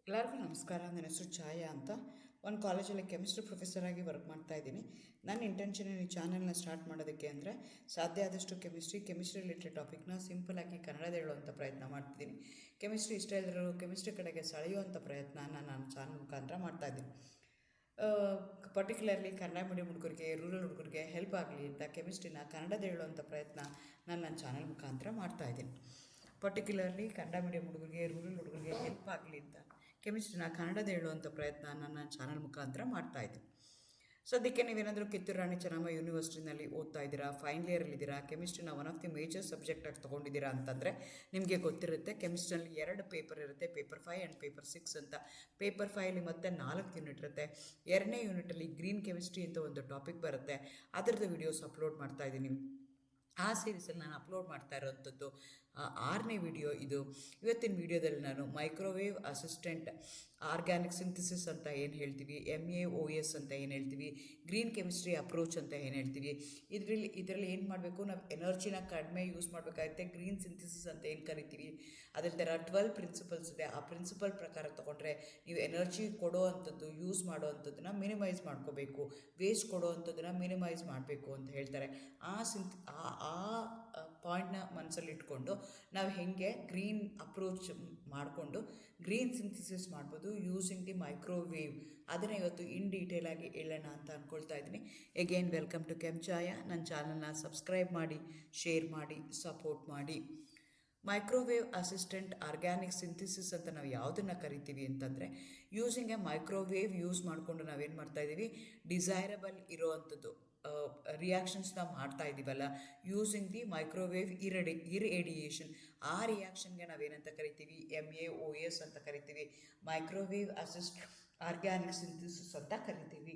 ಎಲ್ಲರಿಗೂ ನಮಸ್ಕಾರ. ನನ್ನ ಹೆಸರು ಛಾಯಾ ಅಂತ. ಒಂದು ಕಾಲೇಜಲ್ಲಿ ಕೆಮಿಸ್ಟ್ರಿ ಪ್ರೊಫೆಸರಾಗಿ ವರ್ಕ್ ಮಾಡ್ತಾ ಇದ್ದೀನಿ. ನನ್ನ ಇಂಟೆನ್ಷನ್ ಈ ಚಾನಲ್ನ ಸ್ಟಾರ್ಟ್ ಮಾಡೋದಕ್ಕೆ ಅಂದರೆ ಸಾಧ್ಯ ಆದಷ್ಟು ಕೆಮಿಸ್ಟ್ರಿ ರಿಲೇಟೆಡ್ ಟಾಪಿಕ್ನ ಸಿಂಪಲಾಗಿ ಕನ್ನಡದ ಹೇಳುವಂಥ ಪ್ರಯತ್ನ ಮಾಡ್ತಿದ್ದೀನಿ. ಕೆಮಿಸ್ಟ್ರಿ ಇಷ್ಟ ಇದ್ದರೂ ಕೆಮಿಸ್ಟ್ರಿ ಕಡೆಗೆ ಸೆಳೆಯುವಂಥ ಪ್ರಯತ್ನ ನಾನು ಚಾನಲ್ ಮುಖಾಂತರ ಮಾಡ್ತಾಯಿದ್ದೀನಿ. ಪರ್ಟಿಕ್ಯುಲರ್ಲಿ ಕನ್ನಡ ಮೀಡಿಯಂ ಹುಡುಗರಿಗೆ, ರೂರಲ್ ಹುಡುಗರಿಗೆ ಹೆಲ್ಪ್ ಆಗಲಿ ಅಂತ ಕೆಮಿಸ್ಟ್ರಿನ ಕನ್ನಡದ ಹೇಳುವಂಥ ಪ್ರಯತ್ನ ನನ್ನ ಚಾನಲ್ ಮುಖಾಂತರ ಮಾಡ್ತಾಯಿದ್ದೀನಿ. ಪರ್ಟಿಕ್ಯುಲರ್ಲಿ ಕನ್ನಡ ಮೀಡಿಯಂ ಹುಡುಗರಿಗೆ, ರೂರಲ್ ಹುಡುಗರಿಗೆ ಹೆಲ್ಪ್ ಆಗಲಿ ಅಂತ ಕೆಮಿಸ್ಟ್ರಿನ ಕನ್ನಡದ ಹೇಳುವಂಥ ಪ್ರಯತ್ನ ನನ್ನ ಚಾನಲ್ ಮುಖಾಂತರ ಮಾಡ್ತಾಯಿದ್ದೀನಿ. ಸದ್ಯಕ್ಕೆ ನೀವೇನಾದರೂ ಕಿತ್ತೂರು ರಾಣಿ ಚೆನ್ನಮ್ಮ ಯೂನಿವರ್ಸಿಟಿನಲ್ಲಿ ಓದ್ತಾ ಇದ್ದೀರಾ, ಫೈನಲ್ ಇಯರಲ್ಲಿದ್ದೀರಾ, ಕೆಮಿಸ್ಟ್ರಿನ ಒನ್ ಆಫ್ ದಿ ಮೇಜರ್ ಸಬ್ಜೆಕ್ಟಾಗಿ ತೊಗೊಂಡಿದ್ದೀರಾ ಅಂತಂದರೆ ನಿಮಗೆ ಗೊತ್ತಿರುತ್ತೆ, ಕೆಮಿಸ್ಟ್ರಿನಲ್ಲಿ 2 ಪೇಪರ್ ಇರುತ್ತೆ, ಪೇಪರ್ 5 ಆ್ಯಂಡ್ ಪೇಪರ್ 6 ಅಂತ. ಪೇಪರ್ 5ಅಲ್ಲಿ ಮತ್ತೆ 4 ಯೂನಿಟ್ ಇರುತ್ತೆ. 2ನೇ ಯೂನಿಟಲ್ಲಿ ಗ್ರೀನ್ ಕೆಮಿಸ್ಟ್ರಿ ಅಂತ ಒಂದು ಟಾಪಿಕ್ ಬರುತ್ತೆ. ಅದರದ್ದು ವಿಡಿಯೋಸ್ ಅಪ್ಲೋಡ್ ಮಾಡ್ತಾ ಇದ್ದೀನಿ. ಆ ಸೀರೀಸಲ್ಲಿ ನಾನು ಅಪ್ಲೋಡ್ ಮಾಡ್ತಾ ಇರೋವಂಥದ್ದು 6ನೇ ವಿಡಿಯೋ ಇದು. ಇವತ್ತಿನ ವಿಡಿಯೋದಲ್ಲಿ ನಾನು ಮೈಕ್ರೋವೇವ್ ಅಸಿಸ್ಟೆಂಟ್ ಆರ್ಗ್ಯಾನಿಕ್ ಸಿಂಥಿಸಿಸ್ ಅಂತ ಏನು ಹೇಳ್ತೀವಿ, MAOS ಅಂತ ಏನು ಹೇಳ್ತೀವಿ, ಗ್ರೀನ್ ಕೆಮಿಸ್ಟ್ರಿ ಅಪ್ರೋಚ್ ಅಂತ ಏನು ಹೇಳ್ತೀವಿ, ಇದರಲ್ಲಿ ಏನು ಮಾಡಬೇಕು, ನಾವು ಎನರ್ಜಿನ ಕಡಿಮೆ ಯೂಸ್ ಮಾಡಬೇಕಾಗುತ್ತೆ. ಗ್ರೀನ್ ಸಿಂಥಿಸಿಸ್ ಅಂತ ಏನು ಕರಿತೀವಿ, ಅದರಲ್ಲಿ ಥರ 12 ಪ್ರಿನ್ಸಿಪಲ್ಸ್ ಇದೆ. ಆ ಪ್ರಿನ್ಸಿಪಲ್ ಪ್ರಕಾರ ತೊಗೊಂಡ್ರೆ ನೀವು ಎನರ್ಜಿ ಕೊಡೋ ಅಂಥದ್ದು, ಯೂಸ್ ಮಾಡೋ ಅಂಥದ್ದನ್ನ ಮಿನಿಮೈಸ್ ಮಾಡ್ಕೋಬೇಕು, ವೇಸ್ಟ್ ಕೊಡೋ ಅಂಥದ್ದನ್ನ ಮಿನಿಮೈಸ್ ಮಾಡಬೇಕು ಅಂತ ಹೇಳ್ತಾರೆ. ಆ ಪಾಯಿಂಟ್ನ ಮನಸ್ಸಲ್ಲಿ ಇಟ್ಕೊಂಡು ನಾವು ಹೇಗೆ ಗ್ರೀನ್ ಅಪ್ರೋಚ್ ಮಾಡಿಕೊಂಡು ಗ್ರೀನ್ ಸಿಂಥಿಸಿಸ್ ಮಾಡ್ಬೋದು ಯೂಸಿಂಗ್ ದಿ ಮೈಕ್ರೋವೇವ್, ಅದನ್ನು ಇವತ್ತು ಇನ್ ಡೀಟೇಲ್ ಆಗಿ ಹೇಳೋಣ ಅಂತ ಅಂದ್ಕೊಳ್ತಾ ಇದ್ದೀನಿ. Again welcome to Kenchaya. ನನ್ನ ಚಾನಲ್ನ ಸಬ್ಸ್ಕ್ರೈಬ್ ಮಾಡಿ, ಶೇರ್ ಮಾಡಿ, ಸಪೋರ್ಟ್ ಮಾಡಿ. ಮೈಕ್ರೋವೇವ್ ಅಸಿಸ್ಟೆಂಟ್ ಆರ್ಗ್ಯಾನಿಕ್ ಸಿಂಥಿಸಿಸ್ ಅಂತ ನಾವು ಯಾವುದನ್ನು ಕರಿತೀವಿ ಅಂತಂದರೆ, ಯೂಸಿಂಗ್ ಎ ಮೈಕ್ರೋವೇವ್ ಯೂಸ್ ಮಾಡಿಕೊಂಡು ನಾವೇನು ಮಾಡ್ತಾಯಿದ್ದೀವಿ, ಡಿಸೈರಬಲ್ ಇರೋವಂಥದ್ದು ರಿಯಾಕ್ಷನ್ಸ್ನ ಮಾಡ್ತಾ ಇದ್ದೀವಲ್ಲ, ಯೂಸಿಂಗ್ ದಿ ಮೈಕ್ರೋವೇವ್ ಇರೇಡಿಯೇಷನ್. ಆ ರಿಯಾಕ್ಷನ್ಗೆ ನಾವೇನಂತ ಕರಿತೀವಿ, MAOS ಅಂತ ಕರಿತೀವಿ, ಮೈಕ್ರೋವೇವ್ ಅಸಿಸ್ಟ್ ಆರ್ಗ್ಯಾನಿಕ್ ಸಿಂಥಿಸಿಸ್ ಅಂತ ಕರಿತೀವಿ.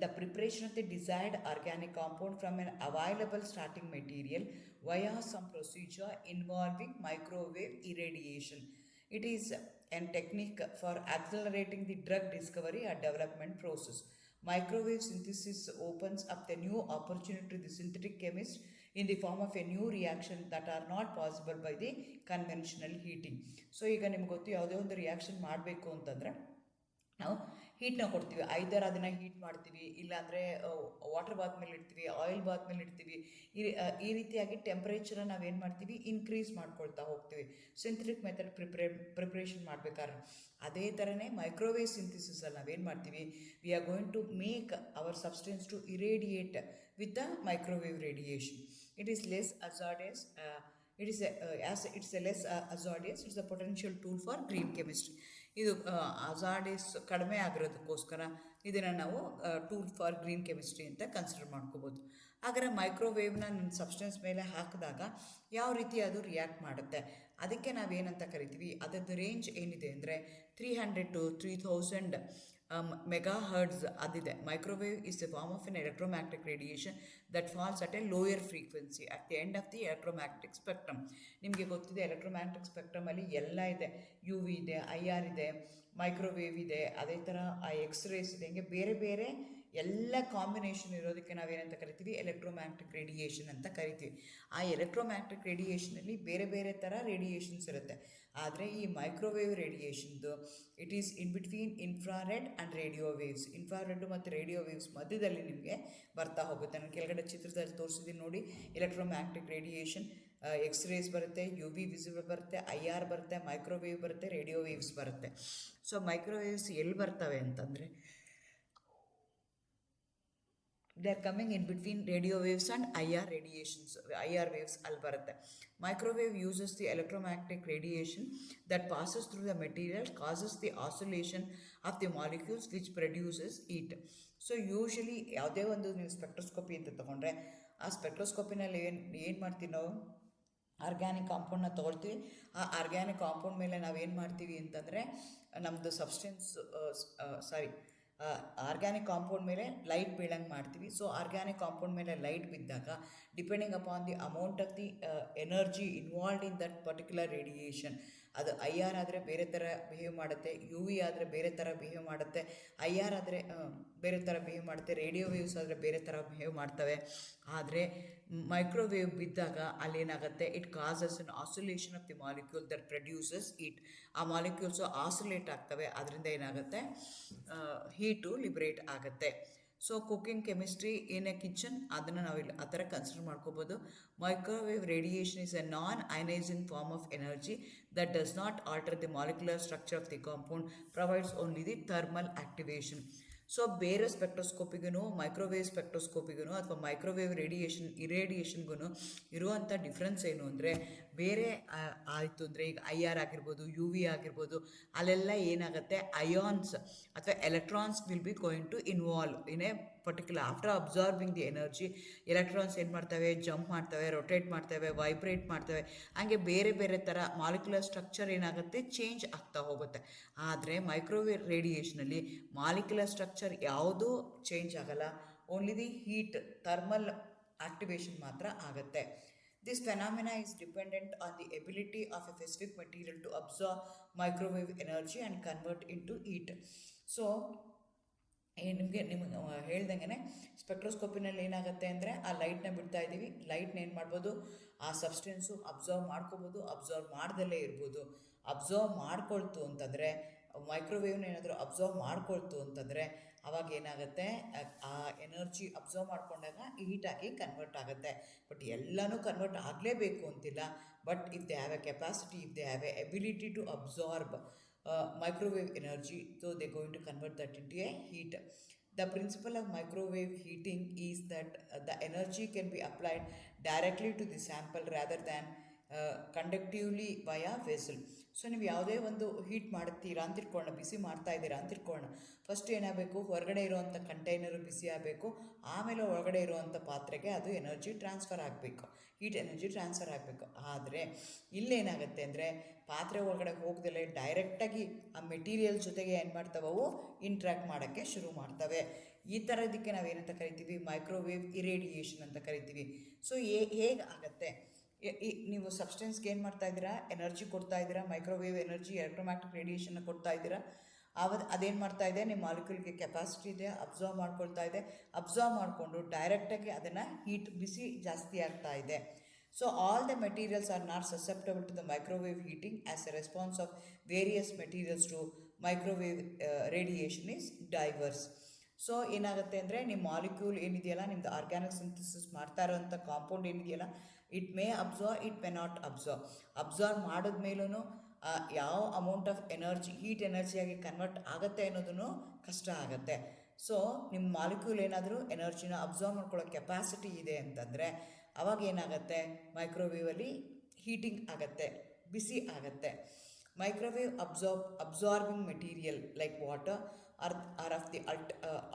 The preparation of the desired organic compound from an available starting material via some procedure involving microwave irradiation. It is a technique for accelerating the drug discovery or development process. Microwave synthesis opens up the new opportunity to the synthetic chemist in the form of a new reaction that are not possible by the conventional heating. So ಈಗ ನಿಮ್ಗೆ ಗೊತ್ತು, ಯಾವುದೇ ಒಂದು reaction ಮಾಡಬೇಕು ಅಂತಂದರೆ ನಾವು ಹೀಟ್ನ ಕೊಡ್ತೀವಿ. ಐದರ್ ಅದನ್ನು ಹೀಟ್ ಮಾಡ್ತೀವಿ, ಇಲ್ಲಾಂದರೆ ವಾಟರ್ ಬಾತ್ ಮೇಲೆ ಇಡ್ತೀವಿ, ಆಯಿಲ್ ಬಾತ್ ಮೇಲೆ ಇಡ್ತೀವಿ. ಈ ರೀತಿಯಾಗಿ ಟೆಂಪ್ರೇಚರನ್ನು ನಾವೇನು ಮಾಡ್ತೀವಿ, ಇನ್ಕ್ರೀಸ್ ಮಾಡ್ಕೊಳ್ತಾ ಹೋಗ್ತೀವಿ ಸಿಂಥೆಟಿಕ್ ಮೆಥಡ್ ಪ್ರಿಪ್ರೇಷನ್ ಮಾಡಬೇಕಾದ್ರೆ. ಅದೇ ಥರನೇ ಮೈಕ್ರೋವೇವ್ ಸಿಂಥಿಸಿಸಲ್ಲಿ ನಾವೇನು ಮಾಡ್ತೀವಿ, we are going to make our substance to irradiate with the microwave radiation. It is less hazardous. It's a less hazardous. It's a potential tool for green chemistry. ಇದು ಅಜಾರ್ಡಿಸ್ ಕಡಿಮೆ ಆಗಿರೋದಕ್ಕೋಸ್ಕರ ಇದನ್ನು ನಾವು ಟೂಲ್ ಫಾರ್ ಗ್ರೀನ್ ಕೆಮಿಸ್ಟ್ರಿ ಅಂತ consider ಮಾಡ್ಕೋಬೋದು. ಹಾಗಾದರೆ ಮೈಕ್ರೋವೇವ್ನ ನನ್ನ substance ಮೇಲೆ ಹಾಕಿದಾಗ ಯಾವ ರೀತಿ ಅದು ರಿಯಾಕ್ಟ್ ಮಾಡುತ್ತೆ, ಅದಕ್ಕೆ ನಾವೇನಂತ ಕರಿತೀವಿ, ಅದರದ್ದು ರೇಂಜ್ ಏನಿದೆ ಅಂದರೆ 300 to 3000 ಮೆಗಾ ಹರ್ಟ್ಸ್ ಅದಿದೆ. Microwave is a form of an electromagnetic radiation that falls at a lower frequency at the end of the electromagnetic spectrum. ನಿಮಗೆ ಗೊತ್ತಿದೆ, ಎಲೆಕ್ಟ್ರೋಮ್ಯಾಗ್ನೆಟಿಕ್ ಸ್ಪೆಕ್ಟ್ರಮಲ್ಲಿ ಎಲ್ಲ ಇದೆ. UV ಇದೆ, IR ಇದೆ, ಮೈಕ್ರೋವೇವ್ ಇದೆ, ಅದೇ ಥರ ಎಕ್ಸ್ರೇಸ್ ಇದೆ. ಹಿಂಗೆ ಬೇರೆ ಬೇರೆ ಎಲ್ಲ ಕಾಂಬಿನೇಷನ್ ಇರೋದಕ್ಕೆ ನಾವೇನಂತ ಕರಿತೀವಿ, ಎಲೆಕ್ಟ್ರೋಮ್ಯಾಗ್ನೆಟಿಕ್ ರೇಡಿಯೇಷನ್ ಅಂತ ಕರಿತೀವಿ. ಆ ಎಲೆಕ್ಟ್ರೋಮ್ಯಾಗ್ನೆಟಿಕ್ ರೇಡಿಯೇಷನಲ್ಲಿ ಬೇರೆ ಬೇರೆ ಥರ ರೇಡಿಯೇಷನ್ಸ್ ಇರುತ್ತೆ. ಆದರೆ ಈ ಮೈಕ್ರೋವೇವ್ ರೇಡಿಯೇಷನ್ದು it is in between infrared and radio waves. Infrared ಮತ್ತು ರೇಡಿಯೋ ವೇವ್ಸ್ ಮಧ್ಯದಲ್ಲಿ ನಿಮಗೆ ಬರ್ತಾ ಹೋಗುತ್ತೆ. ನಾನು ಕೆಳಗಡೆ ಚಿತ್ರದಲ್ಲಿ ತೋರಿಸಿದ್ದೀನಿ ನೋಡಿ, ಎಲೆಕ್ಟ್ರೋಮ್ಯಾಗ್ನೆಟಿಕ್ ರೇಡಿಯೇಷನ್, ಎಕ್ಸ್ರೇಸ್ ಬರುತ್ತೆ, UV ವಿಸಿಬಲ್ ಬರುತ್ತೆ, IR ಬರುತ್ತೆ, ಮೈಕ್ರೋವೇವ್ ಬರುತ್ತೆ, ರೇಡಿಯೋ ವೇವ್ಸ್ ಬರುತ್ತೆ. ಸೊ ಮೈಕ್ರೋವೇವ್ಸ್ ಎಲ್ಲಿ ಬರ್ತವೆ ಅಂತಂದರೆ, they are coming in between radio waves and IR waves ಅಲ್ಲಿ ಬರುತ್ತೆ. Microwave uses the electromagnetic radiation that passes through the material, causes the oscillation of the molecules which produces heat. So usually ಯಾವುದೇ ಒಂದು ನೀವು spectroscopy ಅಂತ ತೊಗೊಂಡ್ರೆ, ಆ ಸ್ಪೆಕ್ಟ್ರೋಸ್ಕೋಪಿನಲ್ಲಿ ಏನು ಮಾಡ್ತೀವಿ ನಾವು, ಆರ್ಗ್ಯಾನಿಕ್ ಕಾಂಪೌಂಡ್ನ ತೊಗೊಳ್ತೀವಿ. ಆ ಆರ್ಗ್ಯಾನಿಕ್ ಕಾಂಪೌಂಡ್ ಮೇಲೆ ನಾವೇನು ಮಾಡ್ತೀವಿ ಅಂತಂದರೆ, ನಮ್ಮದು ಆರ್ಗ್ಯಾನಿಕ್ ಕಾಂಪೌಂಡ್ ಮೇಲೆ ಲೈಟ್ ಬೀಳಂಗೆ ಮಾಡ್ತೀವಿ. ಸೊ ಆರ್ಗ್ಯಾನಿಕ್ ಕಾಂಪೌಂಡ್ ಮೇಲೆ ಲೈಟ್ ಬಿದ್ದಾಗ, depending upon the amount of the energy involved in that particular radiation, ಅದು ಐ ಆರ್ ಆದರೆ ಬೇರೆ ಥರ ಬಿಹೇವ್ ಮಾಡುತ್ತೆ, ಯು ವಿ ಆದರೆ ಬೇರೆ ಥರ ಬಿಹೇವ್ ಮಾಡುತ್ತೆ, ಐ ಆರ್ ಆದರೆ ಬೇರೆ ಥರ ಬಿಹೇವ್ ಮಾಡುತ್ತೆ, ರೇಡಿಯೋ ವೇವ್ಸ್ ಆದರೆ ಬೇರೆ ಥರ ಬಿಹೇವ್ ಮಾಡ್ತವೆ. ಆದರೆ ಮೈಕ್ರೋವೇವ್ ಬಿದ್ದಾಗ ಅಲ್ಲೇನಾಗುತ್ತೆ, it causes an oscillation of the molecule that produces heat. ಆ ಮಾಲಿಕ್ಯೂಲ್ಸು ಆಸಿಲೇಟ್ ಆಗ್ತವೆ, ಅದರಿಂದ ಏನಾಗುತ್ತೆ, ಹೀಟು ಲಿಬ್ರೇಟ್ ಆಗುತ್ತೆ. So cooking chemistry in a kitchen ಅದನ್ನು ನಾವಿಲ್ಲಿ ಆ ಥರ ಕನ್ಸಿಡರ್ ಮಾಡ್ಕೋಬೋದು. Microwave radiation is a non ionizing form of energy that does not alter the molecular structure of the compound, provides only the thermal activation. So ಬೇರೆ ಸ್ಪೆಕ್ಟ್ರೋಸ್ಕೋಪಿಗೂ microwave ಸ್ಪೆಕ್ಟ್ರೋಸ್ಕೋಪಿಗೂ ಅಥವಾ microwave ಇರೇಡಿಯೇಷನ್ಗೂ ಇರುವಂಥ difference ಏನು ಅಂದರೆ, ಬೇರೆ ಆಯಿತು ಅಂದರೆ ಈಗ ಐ ಆರ್ ಆಗಿರ್ಬೋದು, ಯು ವಿ ಆಗಿರ್ಬೋದು, ಅಲ್ಲೆಲ್ಲ ಏನಾಗುತ್ತೆ, ಅಯಾನ್ಸ್ ಅಥವಾ electrons will be going to involve in a particular. After absorbing the energy, electrons ಏನು ಮಾಡ್ತವೆ, ಜಂಪ್ ಮಾಡ್ತವೆ, ರೊಟೇಟ್ ಮಾಡ್ತವೆ, ವೈಬ್ರೇಟ್ ಮಾಡ್ತವೆ, ಹಾಗೆ ಬೇರೆ ಬೇರೆ ಥರ ಮಾಲಿಕ್ಯುಲರ್ ಸ್ಟ್ರಕ್ಚರ್ ಏನಾಗುತ್ತೆ, ಚೇಂಜ್ ಆಗ್ತಾ ಹೋಗುತ್ತೆ. ಆದರೆ ಮೈಕ್ರೋವೇವ್ ರೇಡಿಯೇಷನಲ್ಲಿ ಮಾಲಿಕ್ಯುಲರ್ ಸ್ಟ್ರಕ್ಚರ್ ಯಾವುದೂ ಚೇಂಜ್ ಆಗಲ್ಲ, only the heat thermal activation ಮಾತ್ರ ಆಗುತ್ತೆ. This phenomena is dependent on the ability of a specific material to absorb microwave energy and convert into heat. So ನಿಮಗೆ ಹೇಳ್ದಂಗೆ ಸ್ಪೆಕ್ಟ್ರೋಸ್ಕೋಪಿನಲ್ಲಿ ಏನಾಗುತ್ತೆ ಅಂದರೆ, ಆ ಲೈಟ್ನ ಬಿಡ್ತಾ ಇದ್ದೀವಿ, ಲೈಟ್ನ ಏನು ಮಾಡ್ಬೋದು, ಆ ಸಬ್ಸ್ಟೆನ್ಸು ಅಬ್ಸರ್ವ್ ಮಾಡ್ಕೋಬೋದು, ಅಬ್ಸರ್ವ್ ಮಾಡ್ದಲ್ಲೇ ಇರ್ಬೋದು. ಅಬ್ಸರ್ವ್ ಮಾಡ್ಕೊಳ್ತು ಅಂತಂದರೆ, ಮೈಕ್ರೋವೇವ್ನ ಏನಾದರೂ ಅಬ್ಸರ್ವ್ ಮಾಡ್ಕೊಳ್ತು ಅಂತಂದರೆ ಅವಾಗ ಏನಾಗುತ್ತೆ, ಆ ಎನರ್ಜಿ ಅಬ್ಸರ್ವ್ ಮಾಡ್ಕೊಂಡಾಗ ಹೀಟಾಗಿ ಕನ್ವರ್ಟ್ ಆಗುತ್ತೆ. ಬಟ್ ಎಲ್ಲನೂ ಕನ್ವರ್ಟ್ ಆಗಲೇಬೇಕು ಅಂತಿಲ್ಲ. But if they have a capacity, if they have a ability to absorb microwave energy, so they're going to convert that into a heat. The principle of microwave heating is that the energy can be applied directly to the sample rather than conductively via vessel. So ನೀವು ಯಾವುದೇ ಒಂದು heat ಮಾಡ್ತೀರಾ ಅಂತ ಇಟ್ಕೊಳ್ಳೋಣ, ಬಿಸಿ ಮಾಡ್ತಾ ಇದ್ದೀರಾ ಅಂತ ಇಟ್ಕೊಳ್ಳೋಣ. ಫಸ್ಟ್ ಏನಾಗಬೇಕು, ಹೊರಗಡೆ ಇರುವಂಥ ಕಂಟೈನರು ಬಿಸಿ ಆಗಬೇಕು, ಆಮೇಲೆ ಒಳಗಡೆ ಇರುವಂಥ ಪಾತ್ರೆಗೆ ಅದು ಎನರ್ಜಿ ಟ್ರಾನ್ಸ್ಫರ್ ಆಗಬೇಕು, ಹೀಟ್ ಎನರ್ಜಿ ಟ್ರಾನ್ಸ್ಫರ್ ಆಗಬೇಕು. ಆದರೆ ಇಲ್ಲೇನಾಗುತ್ತೆ ಅಂದರೆ, ಪಾತ್ರೆ ಒಳಗಡೆ ಹೋಗ್ದಲೇ ಡೈರೆಕ್ಟಾಗಿ ಆ ಮೆಟೀರಿಯಲ್ ಜೊತೆಗೆ ಏನು ಮಾಡ್ತವೆ, ಅವು ಇಂಟ್ರ್ಯಾಕ್ಟ್ ಮಾಡೋಕ್ಕೆ ಶುರು ಮಾಡ್ತವೆ. ಈ ಥರದಕ್ಕೆ ನಾವೇನಂತ ಕರಿತೀವಿ, ಮೈಕ್ರೋವೇವ್ ಇರೇಡಿಯೇಷನ್ ಅಂತ ಕರಿತೀವಿ. ಸೊ ಹೇಗೆ ಆಗುತ್ತೆ, ನೀವು ಸಬ್ಸ್ಟೆನ್ಸ್ಗೆ ಏನು ಮಾಡ್ತಾ ಇದ್ದೀರಾ, ಎನರ್ಜಿ ಕೊಡ್ತಾ ಇದ್ದೀರಾ, ಮೈಕ್ರೋವೇವ್ ಎನರ್ಜಿ ಎಲೆಕ್ಟ್ರೋಮ್ಯಾಗ್ನೆಟಿಕ್ ರೇಡಿಯೇಷನ್ನ ಕೊಡ್ತಾ ಇದ್ದೀರಾ. ಅದೇನು ಮಾಡ್ತಾ ಇದೆ, ನಿಮ್ಮ ಮಾಲಿಕ್ಯೂಲ್ಗೆ ಕೆಪಾಸಿಟಿ ಇದೆ, ಅಬ್ಸರ್ವ್ ಮಾಡ್ಕೊಳ್ತಾ ಇದೆ, ಅಬ್ಸರ್ವ್ ಮಾಡಿಕೊಂಡು ಡೈರೆಕ್ಟಾಗಿ ಅದನ್ನು ಹೀಟ್ ಬಿಸಿ ಜಾಸ್ತಿ ಆಗ್ತಾ ಇದೆ. So all the materials are not susceptible to the microwave heating as a response of various materials to microwave radiation is diverse. So ಏನಾಗುತ್ತೆ ಅಂದರೆ, ನಿಮ್ಮ ಮಾಲಿಕ್ಯೂಲ್ ಏನಿದೆಯಲ್ಲ, ನಿಮ್ಮದು ಆರ್ಗ್ಯಾನಿಕ್ ಸಿಂಥಸಿಸ್ ಮಾಡ್ತಾ ಇರೋಂಥ ಕಾಂಪೌಂಡ್ ಏನಿದೆಯಲ್ಲ, it may absorb, it may not absorb ಮಾಡಿದ್ಮೇಲೂ ಯಾವ ಅಮೌಂಟ್ ಆಫ್ ಎನರ್ಜಿ, ಹೀಟ್ ಎನರ್ಜಿಯಾಗಿ ಕನ್ವರ್ಟ್ ಆಗುತ್ತೆ ಅನ್ನೋದನ್ನು ಕಷ್ಟ ಆಗುತ್ತೆ. ಸೊ ನಿಮ್ಮ ಮಾಲಿಕ್ಯೂಲ್ ಏನಾದರೂ ಎನರ್ಜಿನ ಅಬ್ಸರ್ವ್ ಮಾಡ್ಕೊಳ್ಳೋ ಕೆಪಾಸಿಟಿ ಇದೆ ಅಂತಂದರೆ ಅವಾಗ ಏನಾಗುತ್ತೆ, ಮೈಕ್ರೋವೇವಲ್ಲಿ ಹೀಟಿಂಗ್ ಆಗುತ್ತೆ, ಬಿಸಿ ಆಗುತ್ತೆ. Microwave absorbing material like water are of the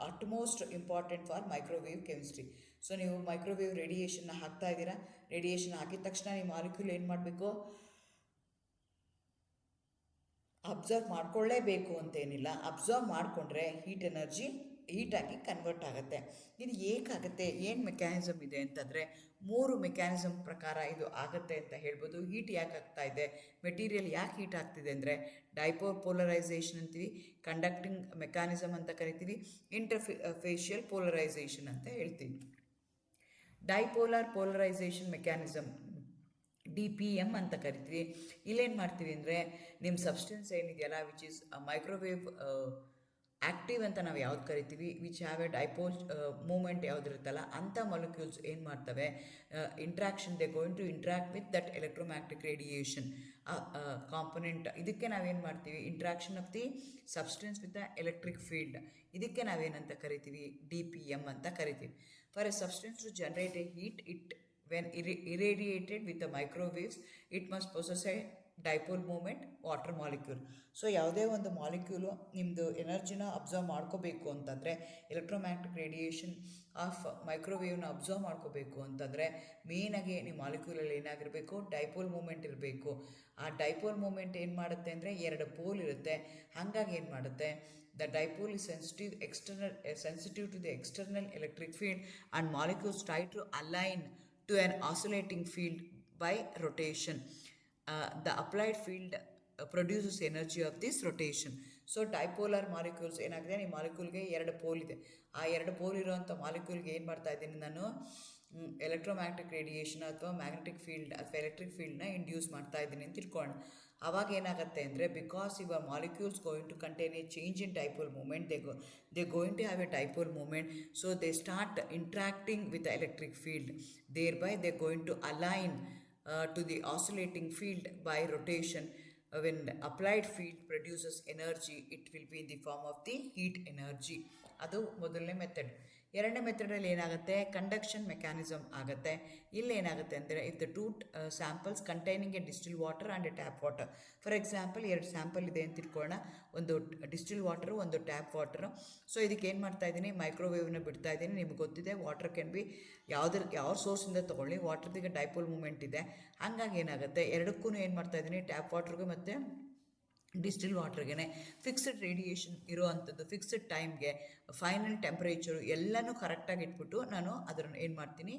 utmost important for microwave chemistry. So ನೀವು ಮೈಕ್ರೋವೇವ್ ರೇಡಿಯೇಷನ್ನ ಹಾಕ್ತಾ ಇದ್ದೀರಾ, ರೇಡಿಯೇಷನ್ ಹಾಕಿದ ತಕ್ಷಣ ನಿಮ್ಮ ಮಾಲಿಕ್ಯೂಲ್ ಏನು ಮಾಡಬೇಕು, ಅಬ್ಸರ್ವ್ ಮಾಡ್ಕೊಳ್ಳೇಬೇಕು ಅಂತೇನಿಲ್ಲ, ಅಬ್ಸರ್ವ್ ಮಾಡಿಕೊಂಡ್ರೆ ಹೀಟ್ ಎನರ್ಜಿ ಹೀಟಾಗಿ ಕನ್ವರ್ಟ್ ಆಗುತ್ತೆ. ಇದು ಏಕಾಗುತ್ತೆ, ಏನು ಮೆಕ್ಯಾನಿಸಮ್ ಇದೆ ಅಂತಂದರೆ, 3 ಮೆಕ್ಯಾನಿಸಮ್ ಪ್ರಕಾರ ಇದು ಆಗುತ್ತೆ ಅಂತ ಹೇಳ್ಬೋದು. ಹೀಟ್ ಯಾಕೆ ಆಗ್ತಾ ಇದೆ, ಮೆಟೀರಿಯಲ್ ಯಾಕೆ ಹೀಟ್ ಆಗ್ತಿದೆ ಅಂದರೆ, ಪೋಲರೈಸೇಷನ್ ಅಂತೀವಿ, ಕಂಡಕ್ಟಿಂಗ್ ಮೆಕ್ಯಾನಿಸಮ್ ಅಂತ ಕರಿತೀವಿ, ಇಂಟರ್ಫೇಷಿಯಲ್ ಪೋಲರೈಸೇಷನ್ ಅಂತ ಹೇಳ್ತೀವಿ. ಡೈಪೋಲಾರ್ ಪೋಲರೈಸೇಷನ್ ಮೆಕ್ಯಾನಿಸಮ್ DPM ಅಂತ ಕರಿತೀವಿ. ಇಲ್ಲೇನು ಮಾಡ್ತೀವಿ ಅಂದರೆ, ನಿಮ್ಮ ಸಬ್ಸ್ಟೆನ್ಸ್ ಏನಿದೆಯಲ್ಲ, ವಿಚ್ ಈಸ್ ಮೈಕ್ರೋವೇವ್ ಆ್ಯಕ್ಟಿವ್ ಅಂತ ನಾವು ಯಾವ್ದು ಕರಿತೀವಿ, which have a dipole moment ಯಾವುದಿರುತ್ತಲ್ಲ, ಅಂಥ ಮಾಲಿಕ್ಯೂಲ್ಸ್ ಏನು ಮಾಡ್ತವೆ, interaction, they going to interact with that electromagnetic radiation component. ಇದಕ್ಕೆ ನಾವೇನು ಮಾಡ್ತೀವಿ, interaction of the substance with the electric field, ಇದಕ್ಕೆ ನಾವೇನಂತ ಕರಿತೀವಿ, DPM ಅಂತ ಕರಿತೀವಿ. For a substance to generate a heat, it when irradiated with the microwaves, it must possess a dipole moment water molecule. So ಯಾವುದೇ ಒಂದು molecule ನಿಮ್ಮದು ಎನರ್ಜಿನ absorb ಮಾಡ್ಕೋಬೇಕು ಅಂತಂದರೆ, ಎಲೆಕ್ಟ್ರೋಮ್ಯಾಗ್ನೆಟಿಕ್ ರೇಡಿಯೇಷನ್ ಆಫ್ ಮೈಕ್ರೋವೇವ್ನ ಅಬ್ಸರ್ವ್ ಮಾಡ್ಕೋಬೇಕು ಅಂತಂದರೆ, ಮೇಯ್ನಾಗಿ ನಿಮ್ಮ ಮಾಲಿಕ್ಯೂಲಲ್ಲಿ ಏನಾಗಿರಬೇಕು, ಡೈಪೋಲ್ ಮೂಮೆಂಟ್ ಇರಬೇಕು. ಆ ಡೈಪೋಲ್ ಮೂಮೆಂಟ್ ಏನು ಮಾಡುತ್ತೆ ಅಂದರೆ, 2 ಪೋಲ್ ಇರುತ್ತೆ. ಹಾಗಾಗಿ ಏನು ಮಾಡುತ್ತೆ, the dipole is sensitive to the external electric field and molecules try to align to an oscillating field by rotation. The applied field produces energy of this rotation. So dipolar molecules ಏನಾಗಿದೆ, ಈ ಮಾಲಿಕ್ಯೂಲ್ಗೆ 2 pole ಇದೆ. ಆ 2 pole ಇರೋವಂಥ ಮಾಲಿಕ್ಯೂಲ್ಗೆ ಏನು ಮಾಡ್ತಾ ಇದ್ದೀನಿ ನಾನು, electromagnetic radiation ಅಥವಾ ಮ್ಯಾಗ್ನೆಟಿಕ್ ಫೀಲ್ಡ್ ಅಥವಾ ಎಲೆಕ್ಟ್ರಿಕ್ ಫೀಲ್ಡ್ನ ಇಂಡ್ಯೂಸ್ ಮಾಡ್ತಾ ಇದ್ದೀನಿ ಅಂತ ತಿಳ್ಕೊಳ್ಳೋಣ. ಆವಾಗ ಏನಾಗುತ್ತೆ ಅಂದರೆ, because your molecules going to contain a change in dipole moment, they going to have a dipole moment, so they start interacting with the electric field, thereby they going to align to the oscillating field by rotation. When the applied field produces energy, it will be in the form of the heat energy. ಅದು ಮೊದಲನೇ method. ಎರಡನೇ ಮೆಥಡಲ್ಲಿ ಏನಾಗುತ್ತೆ, conduction mechanism ಆಗುತ್ತೆ. ಇಲ್ಲಿ ಏನಾಗುತ್ತೆ ಅಂದರೆ, if the two samples containing A distil water and A tap water. For example 2 sample ಇದೆ ಅಂತ ಇಟ್ಕೊಳ್ಳೋಣ, ಒಂದು ಡಿಸ್ಟಿಲ್ ವಾಟರು, ಒಂದು ಟ್ಯಾಪ್ ವಾಟರು. ಸೊ ಇದಕ್ಕೆ ಏನು ಮಾಡ್ತಾ ಇದ್ದೀನಿ, ಮೈಕ್ರೋವೇವ್ನ ಬಿಡ್ತಾ ಇದ್ದೀನಿ. ನಿಮ್ಗೆ ಗೊತ್ತಿದೆ ವಾಟರ್ ಕ್ಯಾನ್ ಬಿ ಯಾವ ಸೋರ್ಸಿಂದ ತೊಗೊಳ್ಳಿ, ವಾಟರ್ದಿಗೆ ಡೈಪೋಲ್ ಮೂಮೆಂಟ್ ಇದೆ. ಹಂಗಾಗಿ ಏನಾಗುತ್ತೆ, ಎರಡಕ್ಕೂ ಏನು ಮಾಡ್ತಾ ಇದ್ದೀನಿ, ಟ್ಯಾಪ್ ವಾಟರ್ಗೆ ಮತ್ತು ಡಿಸ್ಟಿಲ್ ವಾಟರ್ಗೆ ಫಿಕ್ಸ್ಡ್ ರೇಡಿಯೇಷನ್ ಇರೋ ಅಂಥದ್ದು, ಫಿಕ್ಸ್ಡ್ ಟೈಮ್ಗೆ, ಫೈನಲ್ ಟೆಂಪ್ರೇಚರು ಎಲ್ಲನೂ ಕರೆಕ್ಟಾಗಿ ಇಟ್ಬಿಟ್ಟು ನಾನು ಅದನ್ನು ಏನು ಮಾಡ್ತೀನಿ,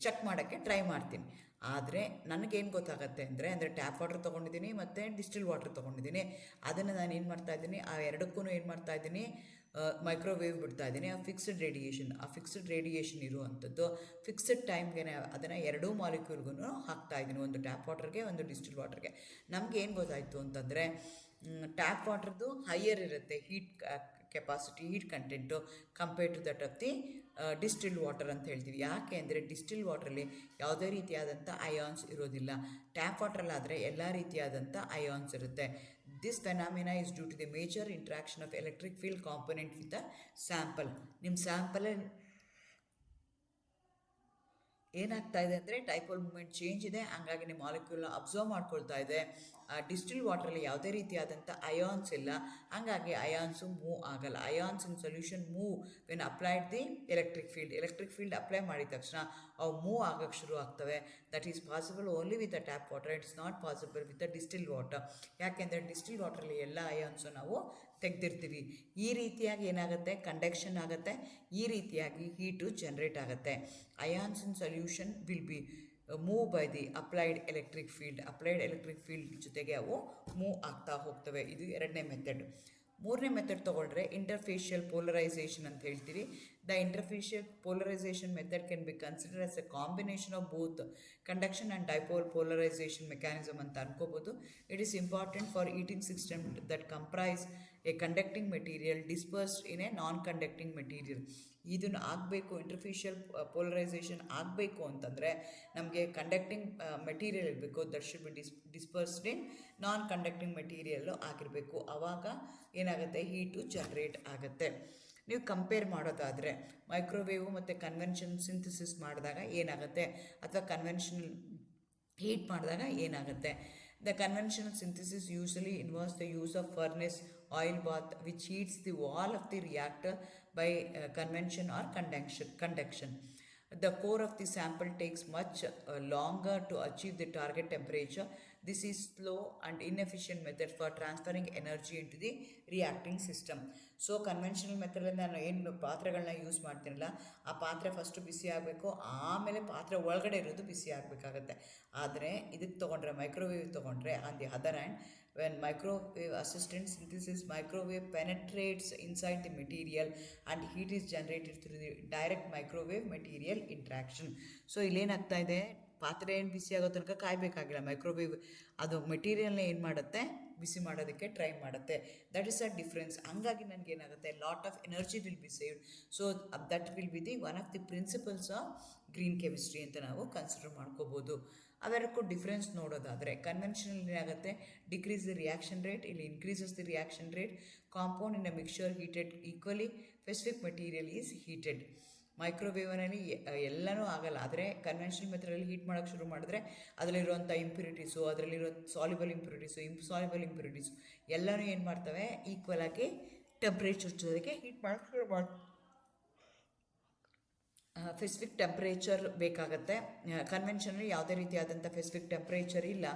ಚೆಕ್ ಮಾಡೋಕ್ಕೆ ಟ್ರೈ ಮಾಡ್ತೀನಿ. ಆದರೆ ನನಗೇನು ಗೊತ್ತಾಗುತ್ತೆ ಅಂದರೆ ಟ್ಯಾಪ್ ವಾಟರ್ ತೊಗೊಂಡಿದ್ದೀನಿ ಮತ್ತು ಡಿಸ್ಟಿಲ್ ವಾಟರ್ ತೊಗೊಂಡಿದ್ದೀನಿ. ಅದನ್ನು ನಾನು ಏನು ಮಾಡ್ತಾಯಿದ್ದೀನಿ, ಆ ಎರಡಕ್ಕೂ ಏನು ಮಾಡ್ತಾಯಿದ್ದೀನಿ, ಮೈಕ್ರೋವೇವ್ ಬಿಡ್ತಾ ಇದ್ದೀನಿ. ಆ ಫಿಕ್ಸ್ಡ್ ರೇಡಿಯೇಷನ್ ಇರುವಂಥದ್ದು ಫಿಕ್ಸ್ಡ್ ಟೈಮ್ಗೆ ಅದನ್ನು 2 ಮಾಲಿಕ್ಯೂಲ್ಗೂ ಹಾಕ್ತಾ ಇದ್ದೀನಿ, ಒಂದು ಟ್ಯಾಪ್ ವಾಟರ್ಗೆ, ಒಂದು ಡಿಸ್ಟಿಲ್ ವಾಟರ್ಗೆ. ನಮ್ಗೆ ಏನು ಗೊತ್ತಾಯಿತು ಅಂತಂದರೆ, ಟ್ಯಾಪ್ ವಾಟರ್ದು ಹೈಯರ್ ಇರುತ್ತೆ heat capacity, heat content compare to that of the distilled water ಅಂತ ಹೇಳ್ತೀವಿ. ಯಾಕೆ ಅಂದರೆ ಡಿಸ್ಟಿಲ್ಡ್ ವಾಟ್ರಲ್ಲಿ ಯಾವುದೇ ರೀತಿಯಾದಂಥ ಅಯಾನ್ಸ್ ಇರೋದಿಲ್ಲ. ಟ್ಯಾಪ್ ವಾಟ್ರಲ್ಲಾದರೆ ಎಲ್ಲ ರೀತಿಯಾದಂಥ ಅಯಾನ್ಸ್ ಇರುತ್ತೆ. This phenomena is due to the major interaction of electric field component with the sample. ನಿಮ್ಮ ಸ್ಯಾಂಪಲಲ್ಲಿ ಏನಾಗ್ತಾ ಇದೆ ಅಂದರೆ, ಡೈಪೋಲ್ ಮೂಮೆಂಟ್ ಚೇಂಜ್ ಇದೆ, ಹಂಗಾಗಿ ನಿಮ್ಮ ಮಾಲಿಕ್ಯೂಲ್ನ ಅಬ್ಸರ್ವ್ ಮಾಡ್ಕೊಳ್ತಾ ಇದೆ. ಡಿಸ್ಟಿಲ್ ವಾಟ್ರಲ್ಲಿ ಯಾವುದೇ ರೀತಿಯಾದಂಥ ಅಯಾನ್ಸ್ ಇಲ್ಲ, ಹಾಗಾಗಿ ಅಯಾನ್ಸು ಮೂವ್ ಆಗಲ್ಲ. Ions in solution move when applied the electric field apply ಮಾಡಿದ ತಕ್ಷಣ ಅವು ಮೂವ್ ಆಗೋಕ್ಕೆ ಶುರು ಆಗ್ತವೆ. That is possible only with a tap water, it's not possible with a distil water. ಯಾಕೆಂದರೆ ಡಿಸ್ಟಿಲ್ ವಾಟ್ರಲ್ಲಿ ಎಲ್ಲ ಅಯಾನ್ಸು ನಾವು ತೆಗೆದಿರ್ತೀವಿ. ಈ ರೀತಿಯಾಗಿ ಏನಾಗುತ್ತೆ, ಕಂಡಕ್ಷನ್ ಆಗುತ್ತೆ, ಈ ರೀತಿಯಾಗಿ ಹೀಟು ಜನ್ರೇಟ್ ಆಗುತ್ತೆ. Ions in solution will be move by the applied electric field ಜೊತೆಗೆ ಅವು ಮೂವ್ ಆಗ್ತಾ ಹೋಗ್ತವೆ. ಇದು ಎರಡನೇ ಮೆಥಡ್. ಮೂರನೇ ಮೆಥಡ್ ತೊಗೊಂಡ್ರೆ ಇಂಟರ್ಫೇಷಿಯಲ್ ಪೋಲರೈಸೇಷನ್ ಅಂತ ಹೇಳ್ತೀವಿ. The interfacial polarization method can be consider as a combination of both conduction and dipole polarization mechanism ಅಂತ ಅನ್ಕೋಬೋದು. It is important for heating system that comprise a conducting material dispersed in a non conducting material. ಇದನ್ನು ಆಗಬೇಕು, interfacial polarization ಆಗಬೇಕು ಅಂತಂದರೆ ನಮಗೆ conducting material ಇರಬೇಕು. That should be dispersed in non conducting material ಆಗಿರಬೇಕು. ಆವಾಗ ಏನಾಗುತ್ತೆ, ಹೀಟು ಜನ್ರೇಟ್ ಆಗುತ್ತೆ. ನೀವು ಕಂಪೇರ್ ಮಾಡೋದಾದರೆ ಮೈಕ್ರೋವೇವು ಮತ್ತು ಕನ್ವೆನ್ಷನ್ ಸಿಂಥಸಿಸ್ ಮಾಡಿದಾಗ ಏನಾಗುತ್ತೆ, ಅಥವಾ ಕನ್ವೆನ್ಷನಲ್ ಹೀಟ್ ಮಾಡಿದಾಗ ಏನಾಗುತ್ತೆ. The conventional synthesis usually involves the use of furnace oil bath which heats the wall of the reactor by convection or conduction. The core of the sample takes much longer to achieve the target temperature. This is slow and inefficient method for transferring energy into the reacting system. So conventional ಮೆಥಡಲ್ಲಿ ನಾನು ಏನು ಪಾತ್ರೆಗಳನ್ನ use ಮಾಡ್ತೀನಲ್ಲ, ಆ ಪಾತ್ರೆ first ಬಿಸಿ ಆಗಬೇಕು, ಆಮೇಲೆ ಪಾತ್ರೆ ಒಳಗಡೆ ಇರೋದು ಬಿಸಿ ಆಗಬೇಕಾಗತ್ತೆ. ಆದರೆ ಇದಕ್ಕೆ ತೊಗೊಂಡ್ರೆ, ಮೈಕ್ರೋವೇವ್ ತೊಗೊಂಡ್ರೆ, on the other hand, when microwave assisted synthesis, microwave penetrates inside the material and heat is generated through the direct microwave material interaction. So ಇಲ್ಲೇನಾಗ್ತಾ ಇದೆ, ಪಾತ್ರೆ ಏನು ಬಿಸಿ ಆಗೋ ತನಕ ಕಾಯಬೇಕಾಗಿಲ್ಲ. ಮೈಕ್ರೋವೇವ್ ಅದು ಮೆಟೀರಿಯಲ್ನ ಏನು ಮಾಡುತ್ತೆ, ಬಿಸಿ ಮಾಡೋದಕ್ಕೆ ಟ್ರೈ ಮಾಡುತ್ತೆ. That is a difference. ಹಂಗಾಗಿ ನನಗೇನಾಗುತ್ತೆ, lot of energy will be saved. So that will be the one of the principles of green chemistry ಅಂತ ನಾವು ಕನ್ಸಿಡರ್ ಮಾಡ್ಕೋಬೋದು. ಅವೆರಡಕ್ಕೂ ಡಿಫ್ರೆನ್ಸ್ ನೋಡೋದಾದರೆ, ಕನ್ವೆನ್ಷನಲ್ ಏನಾಗುತ್ತೆ, ಡಿಕ್ರೀಸ್ ದಿ ರಿಯಾಕ್ಷನ್ ರೇಟ್, ಇಲ್ಲಿ increases the reaction rate. Compound in a mixture heated equally, specific material is heated. ಮೈಕ್ರೋವೇವ್ನಲ್ಲಿ ಎಲ್ಲನೂ ಆಗಲ್ಲ. ಆದರೆ ಕನ್ವೆನ್ಷನಲ್ ಮೆಥಡಲ್ಲಿ ಹೀಟ್ ಮಾಡೋಕ್ಕೆ ಶುರು ಮಾಡಿದ್ರೆ ಅದರಲ್ಲಿರುವಂಥ ಇಂಪ್ಯೂರಿಟೀಸು, ಅದರಲ್ಲಿರೋ ಸಾಲ್ಯುಬಲ್ ಇಂಪ್ಯೂರಿಟೀಸು ಎಲ್ಲನೂ ಏನು ಮಾಡ್ತವೆ, ಈಕ್ವಲ್ ಆಗಿ ಟೆಂಪ್ರೇಚರ್ ಜೊತೆಗೆ ಹೀಟ್ ಮಾಡೋಕ್ಕೆ ಶುರು ಮಾಡ್ತವೆ. ಫೆಸಿಫಿಕ್ ಟೆಂಪ್ರೇಚರ್ ಬೇಕಾಗತ್ತೆ. ಕನ್ವೆನ್ಷನಲ್ಲಿ ಯಾವುದೇ ರೀತಿಯಾದಂಥ ಫೆಸಿಫಿಕ್ ಟೆಂಪ್ರೇಚರ್ ಇಲ್ಲ,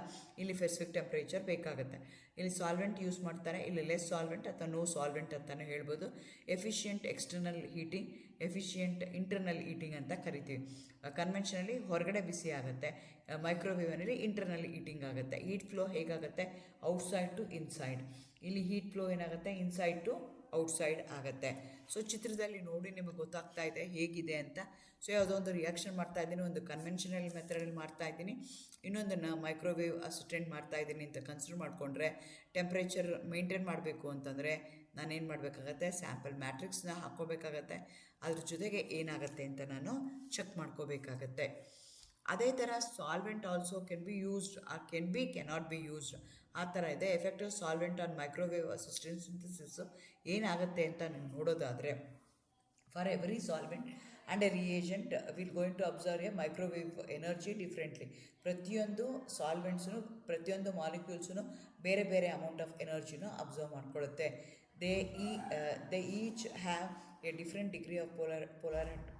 ಇಲ್ಲಿ ಫೆಸಿಫಿಕ್ ಟೆಂಪ್ರೇಚರ್ ಬೇಕಾಗುತ್ತೆ. ಇಲ್ಲಿ ಸಾಲ್ವೆಂಟ್ ಯೂಸ್ ಮಾಡ್ತಾರೆ, ಇಲ್ಲಿ ಲೆಸ್ ಸಾಲ್ವೆಂಟ್ ಅಥವಾ ನೋ ಸಾಲ್ವೆಂಟ್ ಅಂತಲೇ ಹೇಳ್ಬೋದು. Efficient external heating, efficient internal heating ಅಂತ ಕರಿತೀವಿ. ಕನ್ವೆನ್ಷನಲ್ಲಿ ಹೊರಗಡೆ ಬಿಸಿ ಆಗುತ್ತೆ, ಮೈಕ್ರೋವೇವ್ನಲ್ಲಿ ಇಂಟರ್ನಲ್ ಹೀಟಿಂಗ್ ಆಗುತ್ತೆ. ಹೀಟ್ ಫ್ಲೋ ಹೇಗಾಗುತ್ತೆ? Outside to inside. ಇಲ್ಲಿ ಹೀಟ್ ಫ್ಲೋ ಏನಾಗುತ್ತೆ? ಇನ್ಸೈಡ್ ಟು ಔಟ್ಸೈಡ್ ಆಗುತ್ತೆ. ಸೊ ಚಿತ್ರದಲ್ಲಿ ನೋಡಿ ನಿಮಗೆ ಗೊತ್ತಾಗ್ತಾ ಇದೆ ಹೇಗಿದೆ ಅಂತ. ಸೊ ಯಾವುದೋ ಒಂದು ರಿಯಾಕ್ಷನ್ ಮಾಡ್ತಾ ಇದ್ದೀನಿ, ಒಂದು ಕನ್ವೆನ್ಷನಲ್ ಮೆಥಡಲ್ಲಿ ಮಾಡ್ತಾ ಇದ್ದೀನಿ, ಇನ್ನೊಂದನ್ನು ಮೈಕ್ರೋವೇವ್ ಅಸಿಸ್ಟೆಂಟ್ ಮಾಡ್ತಾ ಇದ್ದೀನಿ ಅಂತ ಕನ್ಸಿಡರ್ ಮಾಡಿಕೊಂಡ್ರೆ, ಟೆಂಪ್ರೇಚರ್ ಮೇಂಟೈನ್ ಮಾಡಬೇಕು ಅಂತಂದರೆ ನಾನೇನು ಮಾಡಬೇಕಾಗತ್ತೆ? ಸ್ಯಾಂಪಲ್ ಮ್ಯಾಟ್ರಿಕ್ಸ್ನ ಹಾಕ್ಕೋಬೇಕಾಗತ್ತೆ. ಅದ್ರ ಜೊತೆಗೆ ಏನಾಗುತ್ತೆ ಅಂತ ನಾನು ಚೆಕ್ ಮಾಡ್ಕೋಬೇಕಾಗತ್ತೆ. ಅದೇ ಥರ solvent also can be used or cannot be used, ಆ ಥರ ಇದೆ. Effective solvent on microwave assistant synthesis ಏನಾಗುತ್ತೆ ಅಂತ ನೀವು ನೋಡೋದಾದರೆ, for every solvent and a reagent will going to absorb a microwave energy differently. ಪ್ರತಿಯೊಂದು ಸಾಲ್ವೆಂಟ್ಸೂ, ಪ್ರತಿಯೊಂದು ಮಾಲಿಕ್ಯೂಲ್ಸೂ ಬೇರೆ ಬೇರೆ ಅಮೌಂಟ್ ಆಫ್ ಎನರ್ಜಿನ ಅಬ್ಸರ್ವ್ ಮಾಡ್ಕೊಳ್ಳುತ್ತೆ. They each have a different degree of polarity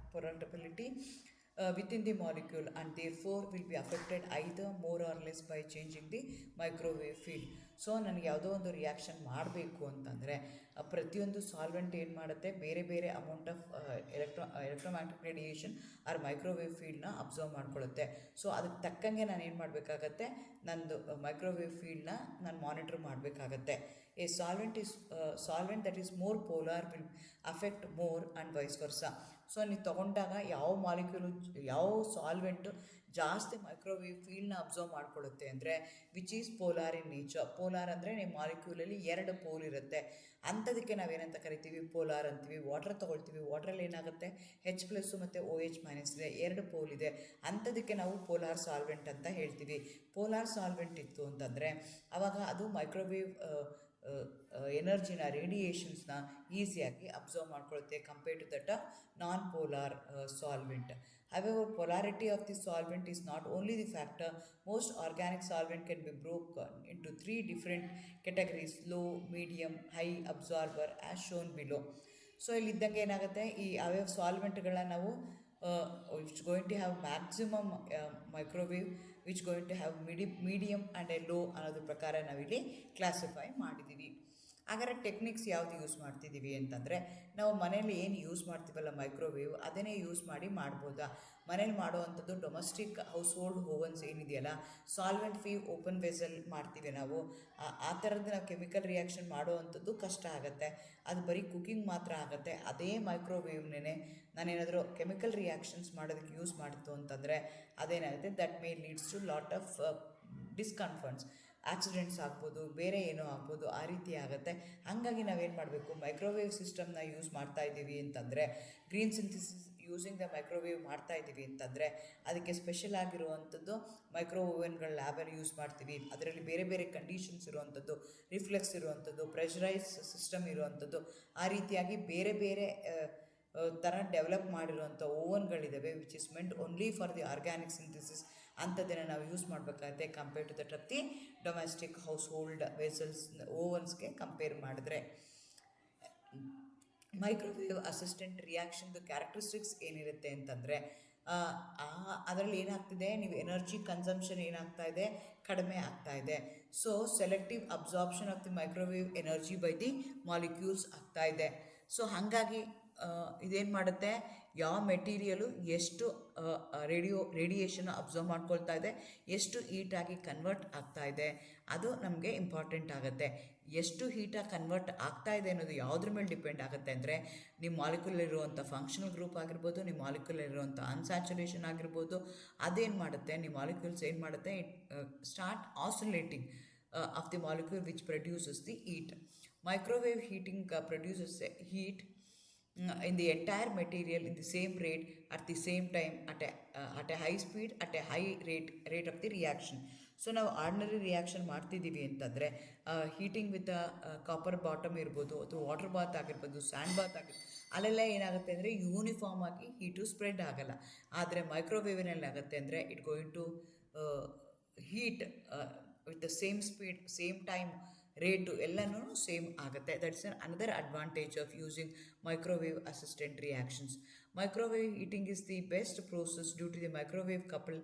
within the molecule, and therefore will be affected either more or less by changing the microwave field. So ನನಗೆ ಯಾವುದೋ ಒಂದು ರಿಯಾಕ್ಷನ್ ಮಾಡಬೇಕು ಅಂತಂದರೆ ಪ್ರತಿಯೊಂದು ಸಾಲ್ವೆಂಟ್ ಏನು ಮಾಡುತ್ತೆ? ಬೇರೆ ಬೇರೆ amount of electromagnetic radiation or microwave ಫೀಲ್ಡ್ನ ಅಬ್ಸರ್ವ್ ಮಾಡ್ಕೊಳ್ಳುತ್ತೆ. ಸೊ ಅದಕ್ಕೆ ತಕ್ಕಂಗೆ ನಾನು ಏನು ಮಾಡಬೇಕಾಗತ್ತೆ? ನಂದು ಮೈಕ್ರೋವೇವ್ ಫೀಲ್ಡ್ನ ನಾನು ಮಾನಿಟರ್ ಮಾಡಬೇಕಾಗತ್ತೆ. A solvent that is more polar will affect more and vice versa. So ನೀವು ತೊಗೊಂಡಾಗ ಯಾವ ಮಾಲಿಕ್ಯೂಲು, ಯಾವ ಸಾಲ್ವೆಂಟು ಜಾಸ್ತಿ ಮೈಕ್ರೋವೇವ್ ಫೀಲ್ಡ್ನ ಅಬ್ಸರ್ವ್ ಮಾಡ್ಕೊಳ್ಳುತ್ತೆ ಅಂದರೆ which is polar in nature. Polar ಅಂದರೆ ನಿಮ್ಮ ಮಾಲಿಕ್ಯೂಲಲ್ಲಿ 2 ಪೋಲ್ ಇರುತ್ತೆ, ಅಂಥದಕ್ಕೆ ನಾವೇನಂತ ಕರಿತೀವಿ? ಪೋಲಾರ್ ಅಂತೀವಿ. ವಾಟರ್ ತೊಗೊಳ್ತೀವಿ, ವಾಟ್ರಲ್ಲಿ ಏನಾಗುತ್ತೆ? H+ ಮತ್ತು OH- ಇದೆ, 2 ಪೋಲ್ ಇದೆ, ಅಂಥದಕ್ಕೆ ನಾವು ಪೋಲಾರ್ ಸಾಲ್ವೆಂಟ್ ಅಂತ ಹೇಳ್ತೀವಿ. ಪೋಲಾರ್ ಸಾಲ್ವೆಂಟ್ ಇತ್ತು ಅಂತಂದರೆ ಆವಾಗ ಅದು ಮೈಕ್ರೋವೇವ್ ಎನರ್ಜಿನ, ರೇಡಿಯೇಷನ್ಸ್ನ ಈಸಿಯಾಗಿ ಅಬ್ಸರ್ವ್ ಮಾಡ್ಕೊಳುತ್ತೆ compare to that non polar solvent. However, polarity of the solvent is not only the factor. Most organic solvent can be broken into 3 different categories: low, medium, high absorber, as shown below. So ಇಲ್ಲಿದ್ದಂಗೆ ಏನಾಗುತ್ತೆ? ಈ ಯಾವ್ಯಾವ ಸಾಲ್ವೆಂಟ್ಗಳನ್ನ ನಾವು which going to have maximum microwave, which going to have medium and a low ಅನ್ನೋದ್ರ ಪ್ರಕಾರ ನಾವಿಲ್ಲಿ classify ಮಾಡಿದ್ದೀವಿ. ಹಾಗಾದ್ರೆ ಟೆಕ್ನಿಕ್ಸ್ ಯಾವುದು ಯೂಸ್ ಮಾಡ್ತಿದ್ದೀವಿ ಅಂತಂದರೆ, ನಾವು ಮನೇಲಿ ಏನು ಯೂಸ್ ಮಾಡ್ತೀವಲ್ಲ ಮೈಕ್ರೋವೇವ್, ಅದನ್ನೇ ಯೂಸ್ ಮಾಡ್ಬೋದಾ? ಮನೇಲಿ ಮಾಡುವಂಥದ್ದು ಡೊಮೆಸ್ಟಿಕ್ ಹೌಸ್ ಹೋಲ್ಡ್ ಓವನ್ಸ್ ಏನಿದೆಯಲ್ಲ, ಸಾಲ್ವೆಂಟ್ ಫ್ರೀ ಓಪನ್ ವೆಸಲ್ ಮಾಡ್ತೀವಿ ನಾವು, ಆ ಥರದ್ದು ನಾವು ಕೆಮಿಕಲ್ ರಿಯಾಕ್ಷನ್ ಮಾಡುವಂಥದ್ದು ಕಷ್ಟ ಆಗುತ್ತೆ. ಅದು ಬರೀ ಕುಕಿಂಗ್ ಮಾತ್ರ ಆಗುತ್ತೆ. ಅದೇ ಮೈಕ್ರೋವೇವ್ನೇ ನಾನೇನಾದರೂ ಕೆಮಿಕಲ್ ರಿಯಾಕ್ಷನ್ಸ್ ಮಾಡೋದಕ್ಕೆ ಯೂಸ್ ಮಾಡಿತ್ತು ಅಂತಂದರೆ ಅದೇನಾಗುತ್ತೆ? That may leads to lot of discomforts, accidents ಆಗ್ಬೋದು, ಬೇರೆ ಏನೋ ಆಗ್ಬೋದು, ಆ ರೀತಿ ಆಗುತ್ತೆ. ಹಾಗಾಗಿ ನಾವೇನು ಮಾಡಬೇಕು? ಮೈಕ್ರೋವೇವ್ ಸಿಸ್ಟಮ್ನ ಯೂಸ್ ಮಾಡ್ತಾ ಇದ್ದೀವಿ ಅಂತಂದರೆ, green synthesis using the microwave ಮಾಡ್ತಾ ಇದ್ದೀವಿ ಅಂತಂದರೆ ಅದಕ್ಕೆ ಸ್ಪೆಷಲ್ ಆಗಿರುವಂಥದ್ದು ಮೈಕ್ರೋ ಓವೆನ್ಗಳ ಲ್ಯಾಬಲ್ಲಿ ಯೂಸ್ ಮಾಡ್ತೀವಿ. ಅದರಲ್ಲಿ ಬೇರೆ ಬೇರೆ ಕಂಡೀಷನ್ಸ್ ಇರುವಂಥದ್ದು, ರಿಫ್ಲೆಕ್ಸ್ ಇರುವಂಥದ್ದು, ಪ್ರೆಷರೈಸ್ ಸಿಸ್ಟಮ್ ಇರುವಂಥದ್ದು, ಆ ರೀತಿಯಾಗಿ ಬೇರೆ ಬೇರೆ ಥರ ಡೆವಲಪ್ ಮಾಡಿರುವಂಥ ಓವನ್ಗಳಿದ್ದಾವೆ, which is meant only for the organic synthesis. ಅಂಥದ್ದನ್ನು ನಾವು ಯೂಸ್ ಮಾಡಬೇಕಾಗುತ್ತೆ compare to that of the domestic household vessels ಓವನ್ಸ್ಗೆ ಕಂಪೇರ್ ಮಾಡಿದ್ರೆ. ಮೈಕ್ರೋವೇವ್ ಅಸಿಸ್ಟೆಂಟ್ ರಿಯಾಕ್ಷನ್ದು ಕ್ಯಾರೆಕ್ಟರಿಸ್ಟಿಕ್ಸ್ ಏನಿರುತ್ತೆ ಅಂತಂದರೆ, ಅದರಲ್ಲಿ ಏನಾಗ್ತಿದೆ? ನೀವು ಎನರ್ಜಿ ಕನ್ಸಂಪ್ಷನ್ ಏನಾಗ್ತಾ ಇದೆ? ಕಡಿಮೆ ಆಗ್ತಾ ಇದೆ. So selective absorption of the microwave energy by the molecules ಆಗ್ತಾ ಇದೆ. ಸೊ ಹಾಗಾಗಿ ಇದೇನು ಮಾಡುತ್ತೆ? ಯಾವ ಮೆಟೀರಿಯಲು ಎಷ್ಟು ರೇಡಿಯೇಷನ್ ಅಬ್ಸರ್ವ್ ಮಾಡ್ಕೊಳ್ತಾ ಇದೆ, ಎಷ್ಟು ಹೀಟಾಗಿ ಕನ್ವರ್ಟ್ ಆಗ್ತಾ ಇದೆ, ಅದು ನಮಗೆ ಇಂಪಾರ್ಟೆಂಟ್ ಆಗುತ್ತೆ. ಎಷ್ಟು ಹೀಟಾಗಿ ಕನ್ವರ್ಟ್ ಆಗ್ತಾ ಇದೆ ಅನ್ನೋದು ಯಾವುದ್ರ ಮೇಲೆ ಡಿಪೆಂಡ್ ಆಗುತ್ತೆ ಅಂದರೆ, ನಿಮ್ಮ ಮಾಲಿಕ್ಯುಲಲ್ಲಿರುವಂಥ ಫಂಕ್ಷನಲ್ ಗ್ರೂಪ್ ಆಗಿರ್ಬೋದು, ನಿಮ್ಮ ಮಾಲಿಕ್ಯುಲಲ್ಲಿರುವಂಥ ಅನ್ಸ್ಯಾಚುರೇಷನ್ ಆಗಿರ್ಬೋದು, ಅದೇನು ಮಾಡುತ್ತೆ? ನಿಮ್ಮ ಮಾಲಿಕ್ಯೂಲ್ಸ್ ಏನು ಮಾಡುತ್ತೆ? Start oscillating of the molecule which produces the heat. Microwave heating produces heat in the entire material in the same rate at the same time at a high speed at a high rate of the reaction. So ನಾವು ordinary reaction ಮಾಡ್ತಿದ್ದೀವಿ ಅಂತಂದರೆ, heating with copper bottom ಇರ್ಬೋದು, ಅಥವಾ water bath ಆಗಿರ್ಬೋದು, and Baat ಆಗಿರ್ಬೋದು, ಅಲ್ಲೆಲ್ಲ ಏನಾಗುತ್ತೆ ಅಂದರೆ ಯೂನಿಫಾರ್ಮ್ ಆಗಿ ಹೀಟು ಸ್ಪ್ರೆಡ್ ಆಗಲ್ಲ. ಆದರೆ ಮೈಕ್ರೋವೇವ್ನಲ್ಲಿ ಆಗುತ್ತೆ ಅಂದರೆ it going to heat with the same speed, same time, rate ಎಲ್ಲನೂ ಸೇಮ್ ಆಗುತ್ತೆ. That's another advantage of using microwave assistant reactions. Microwave heating is the best process due to the microwave couple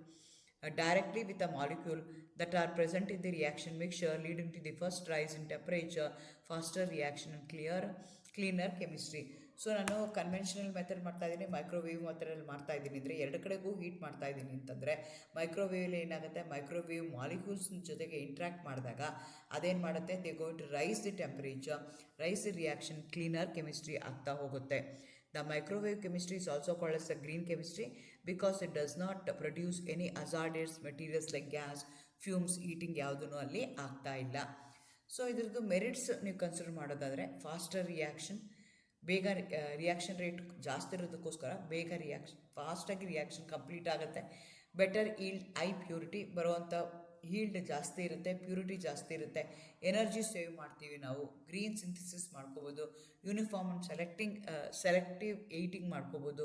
directly with a molecule that are present in the reaction mixture, leading to the first rise in temperature, faster reaction and cleaner chemistry. So ನಾನು conventional method ಮಾಡ್ತಾ ಇದ್ದೀನಿ, microwave ಮೆಥಡಲ್ಲಿ ಮಾಡ್ತಾ ಇದ್ದೀನಿ ಅಂದರೆ ಎರಡು ಕಡೆಗೂ heat ಮಾಡ್ತಾ ಇದ್ದೀನಿ ಅಂತಂದರೆ ಮೈಕ್ರೋವೇವಲ್ಲಿ ಏನಾಗುತ್ತೆ, ಮೈಕ್ರೋವೇವ್ ಮಾಲಿಕ್ಯೂಲ್ಸ್ ಜೊತೆಗೆ ಇಂಟ್ರ್ಯಾಕ್ಟ್ ಮಾಡಿದಾಗ ಅದೇನು ಮಾಡುತ್ತೆ, they going to rise the temperature, rise the reaction, cleaner chemistry ಆಗ್ತಾ ಹೋಗುತ್ತೆ. The microwave chemistry is also called as the green chemistry because it does not produce any hazardous materials like gas, fumes, heating ಯಾವುದೂ ಅಲ್ಲಿ ಆಗ್ತಾ ಇಲ್ಲ. So ಇದ್ರದ್ದು merits ನೀವು consider ಮಾಡೋದಾದರೆ faster reaction, ಬೇಗ ರಿಯಾಕ್ಷನ್ ರೇಟ್ ಜಾಸ್ತಿ ಇರೋದಕ್ಕೋಸ್ಕರ ಬೇಗ ಫಾಸ್ಟಾಗಿ ರಿಯಾಕ್ಷನ್ ಕಂಪ್ಲೀಟ್ ಆಗುತ್ತೆ. ಬೆಟರ್ ಈಲ್ಡ್, ಹೈ ಪ್ಯೂರಿಟಿ ಬರುವಂಥ ಹೀಲ್ಡ್ ಜಾಸ್ತಿ ಇರುತ್ತೆ, ಪ್ಯೂರಿಟಿ ಜಾಸ್ತಿ ಇರುತ್ತೆ, ಎನರ್ಜಿ ಸೇವ್ ಮಾಡ್ತೀವಿ ನಾವು, ಗ್ರೀನ್ ಸಿಂಥಿಸಿಸ್ ಮಾಡ್ಕೋಬೋದು, ಯೂನಿಫಾರ್ಮ್ ಆ್ಯಂಡ್ ಸೆಲೆಕ್ಟಿವ್ ಏಟಿಂಗ್ ಮಾಡ್ಕೋಬೋದು,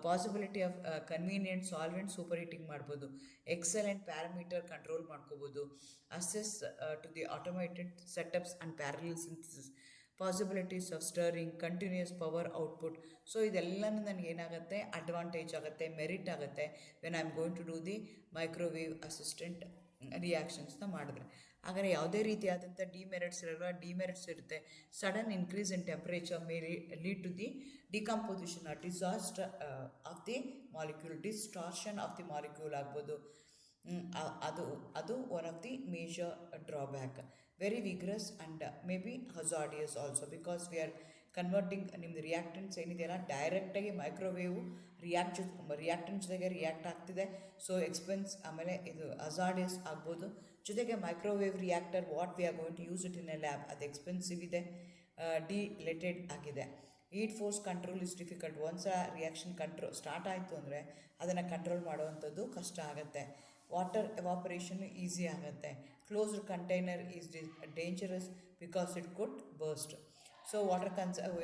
possibility of convenient solvent super heating ಮಾಡ್ಬೋದು, ಎಕ್ಸಲೆಂಟ್ ಪ್ಯಾರಾಮೀಟರ್ ಕಂಟ್ರೋಲ್ ಮಾಡ್ಕೋಬೋದು, access to the automated setups and parallel synthesis, possibilities of stirring, continuous power output. So ಇದೆಲ್ಲನೂ ನನಗೆ ಏನಾಗುತ್ತೆ, advantage ಆಗುತ್ತೆ, merit ಆಗುತ್ತೆ when I am going to do the microwave assistant ರಿಯಾಕ್ಷನ್ಸ್ನ ಮಾಡಿದ್ರೆ. ಹಾಗಾದರೆ ಯಾವುದೇ ರೀತಿಯಾದಂಥ ಡಿಮೆರಿಟ್ಸ್ ಇರಲ್ಲ, ಡಿಮೆರಿಟ್ಸ್ ಇರುತ್ತೆ. Sudden increase in temperature may lead to the decomposition or disaster of the molecule, distortion of the molecule ಆಗ್ಬೋದು. ಅದು one of the major drawback. Very vigorous and may be hazardous also because we are converting ನಿಮ್ಮದು reactants ಏನಿದೆಯಲ್ಲ ಡೈರೆಕ್ಟಾಗಿ microwave reactant ಜೊತೆಗೆ react ಆಗ್ತಿದೆ. So ಆಮೇಲೆ ಇದು hazardous ಆಗ್ಬೋದು. ಜೊತೆಗೆ microwave reactor what we are going to use it in a lab, ಅದು ಎಕ್ಸ್ಪೆನ್ಸಿವ್ ಇದೆ, ಡಿಲೇಟೆಡ್ ಆಗಿದೆ. Heat force control is difficult. Once ಆ ರಿಯಾಕ್ಷನ್ ಸ್ಟಾರ್ಟ್ ಆಯಿತು ಅಂದರೆ ಅದನ್ನು ಕಂಟ್ರೋಲ್ ಮಾಡುವಂಥದ್ದು ಕಷ್ಟ ಆಗುತ್ತೆ. ವಾಟರ್ ಎವಾಪರೇಷನ್ ಈಸಿ ಆಗುತ್ತೆ. Closed container is dangerous because it could burst. So water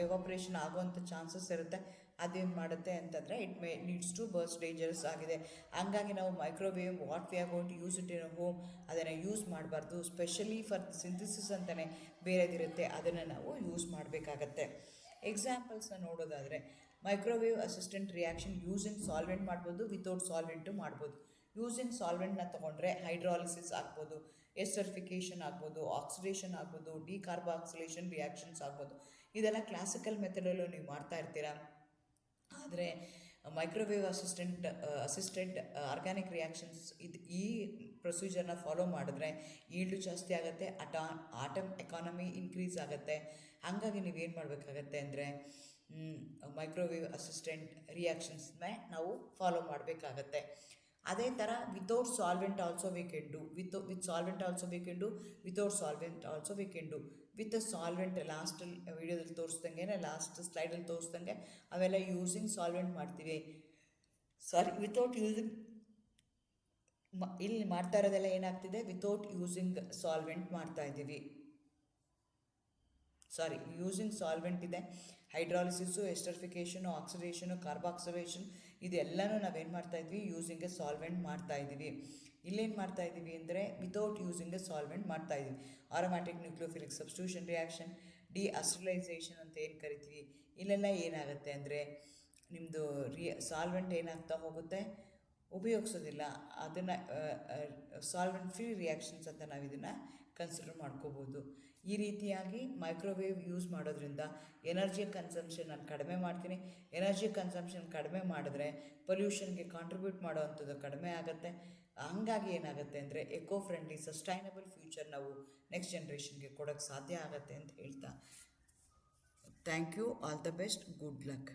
evaporation ಆಗುವಂಥ ಚಾನ್ಸಸ್ ಇರುತ್ತೆ. ಅದೇನು ಮಾಡುತ್ತೆ ಅಂತಂದರೆ it may leads to burst, dangerous ಆಗಿದೆ. ಹಂಗಾಗಿ ನಾವು microwave what we are going to use it in home ಅದನ್ನು ಯೂಸ್ ಮಾಡಬಾರ್ದು. ಸ್ಪೆಷಲಿ ಫಾರ್ ಸಿಂಥಿಸಿಸ್ ಅಂತಲೇ ಬೇರೆದಿರುತ್ತೆ, ಅದನ್ನು ನಾವು ಯೂಸ್ ಮಾಡಬೇಕಾಗತ್ತೆ. ಎಕ್ಸಾಂಪಲ್ಸ್ನ ನೋಡೋದಾದರೆ microwave assistant reaction using solvent ಮಾಡ್ಬೋದು, ವಿತೌಟ್ ಸಾಲ್ವೆಂಟು ಮಾಡ್ಬೋದು. ಯೂಸಿಂಗ್ ಸಾಲ್ವೆಂಟ್ನ ತೊಗೊಂಡ್ರೆ ಹೈಡ್ರಾಲಿಸಿಸ್ ಆಗ್ಬೋದು, ಎಸ್ಟರಿಫಿಕೇಷನ್ ಆಗ್ಬೋದು, ಆಕ್ಸಿಡೇಷನ್ ಆಗ್ಬೋದು, ಡಿಕಾರ್ಬಾಕ್ಸಿಲೇಷನ್ ರಿಯಾಕ್ಷನ್ಸ್ ಆಗ್ಬೋದು. ಇದೆಲ್ಲ ಕ್ಲಾಸಿಕಲ್ ಮೆಥಡಲ್ಲೂ ನೀವು ಮಾಡ್ತಾ ಇರ್ತೀರಾ. ಆದರೆ ಮೈಕ್ರೋವೇವ್ ಅಸಿಸ್ಟೆಡ್ ಆರ್ಗ್ಯಾನಿಕ್ ರಿಯಾಕ್ಷನ್ಸ್ ಈ ಪ್ರೊಸೀಜರ್ನ ಫಾಲೋ ಮಾಡಿದ್ರೆ ಈಲ್ಡು ಜಾಸ್ತಿ ಆಗುತ್ತೆ, ಆಟಮ್ ಎಕಾನಮಿ ಇನ್ಕ್ರೀಸ್ ಆಗುತ್ತೆ. ಹಾಗಾಗಿ ನೀವೇನು ಮಾಡಬೇಕಾಗತ್ತೆ ಅಂದರೆ ಮೈಕ್ರೋವೇವ್ ಅಸಿಸ್ಟೆಂಟ್ ರಿಯಾಕ್ಷನ್ಸ್ನ ನಾವು ಫಾಲೋ ಮಾಡಬೇಕಾಗತ್ತೆ. ಅದೇ ಥರ without solvent also we can do, with solvent also we can do, without solvent also we can do. With solvent ಲಾಸ್ಟಲ್ಲಿ ವೀಡಿಯೋದಲ್ಲಿ ತೋರಿಸ್ದಂಗೆ, ಲಾಸ್ಟ್ ಸ್ಲೈಡಲ್ಲಿ ತೋರಿಸ್ದಂಗೆ ಅವೆಲ್ಲ ಯೂಸಿಂಗ್ ಸಾಲ್ವೆಂಟ್ ಮಾಡ್ತೀವಿ. ವಿತೌಟ್ ಯೂಸಿಂಗ್ ಇಲ್ಲಿ ಮಾಡ್ತಾ ಇರೋದೆಲ್ಲ ಏನಾಗ್ತಿದೆ, ವಿತೌಟ್ ಯೂಸಿಂಗ್ ಸಾಲ್ವೆಂಟ್ ಮಾಡ್ತಾ ಇದ್ದೀವಿ. ಯೂಸಿಂಗ್ ಸಾಲ್ವೆಂಟ್ ಇದೆ, ಹೈಡ್ರಾಲಿಸಿಸು, ಎಸ್ಟರಿಫಿಕೇಷನು, ಆಕ್ಸಿಡೇಷನು, ಕಾರ್ಬಾಕ್ಸಿಲೇಷನ್ ಇದೆಲ್ಲನೂ ನಾವೇನು ಮಾಡ್ತಾಯಿದ್ವಿ, ಯೂಸಿಂಗ್ ಎ ಸಾಲ್ವೆಂಟ್ ಮಾಡ್ತಾಯಿದ್ದೀವಿ. ಇಲ್ಲೇನು ಮಾಡ್ತಾಯಿದ್ದೀವಿ ಅಂದರೆ ವಿತೌಟ್ ಯೂಸಿಂಗ್ ಎ ಸಾಲ್ವೆಂಟ್ ಮಾಡ್ತಾಯಿದ್ದೀವಿ. ಆರೋಮ್ಯಾಟಿಕ್ ನ್ಯೂಕ್ಲಿಯೋಫಿಲಿಕ್ ಸಬ್ಸ್ಟಿಟ್ಯೂಷನ್ ರಿಯಾಕ್ಷನ್, ಡಿಅಸಿಟೈಲೈಸೇಷನ್ ಅಂತ ಏನು ಕರಿತೀವಿ. ಇಲ್ಲೆಲ್ಲ ಏನಾಗುತ್ತೆ ಅಂದರೆ ನಿಮ್ಮದು ಸಾಲ್ವೆಂಟ್ ಏನಾಗ್ತಾ ಹೋಗುತ್ತೆ, ಉಪಯೋಗಿಸೋದಿಲ್ಲ. ಅದನ್ನು ಸಾಲ್ವೆಂಟ್ ಫ್ರೀ ರಿಯಾಕ್ಷನ್ಸ್ ಅಂತ ನಾವು ಇದನ್ನು ಕನ್ಸಿಡರ್ ಮಾಡ್ಕೋಬೋದು. ಈ ರೀತಿಯಾಗಿ ಮೈಕ್ರೋವೇವ್ ಯೂಸ್ ಮಾಡೋದ್ರಿಂದ ಎನರ್ಜಿ ಕನ್ಸಂಪ್ಷನ್ ನಾನು ಕಡಿಮೆ ಮಾಡ್ತೀನಿ. ಎನರ್ಜಿ ಕನ್ಸಂಪ್ಷನ್ ಕಡಿಮೆ ಮಾಡಿದ್ರೆ ಪೊಲ್ಯೂಷನ್ಗೆ ಕಾಂಟ್ರಿಬ್ಯೂಟ್ ಮಾಡೋವಂಥದ್ದು ಕಡಿಮೆ ಆಗುತ್ತೆ. ಹಂಗಾಗಿ ಏನಾಗುತ್ತೆ ಅಂದರೆ ಎಕೋ ಫ್ರೆಂಡ್ಲಿ ಸಸ್ಟೈನಬಲ್ ಫ್ಯೂಚರ್ ನಾವು ನೆಕ್ಸ್ಟ್ ಜನ್ರೇಷನ್ಗೆ ಕೊಡೋಕ್ಕೆ ಸಾಧ್ಯ ಆಗುತ್ತೆ ಅಂತ ಹೇಳ್ತಾ thank you. All the best. Good luck.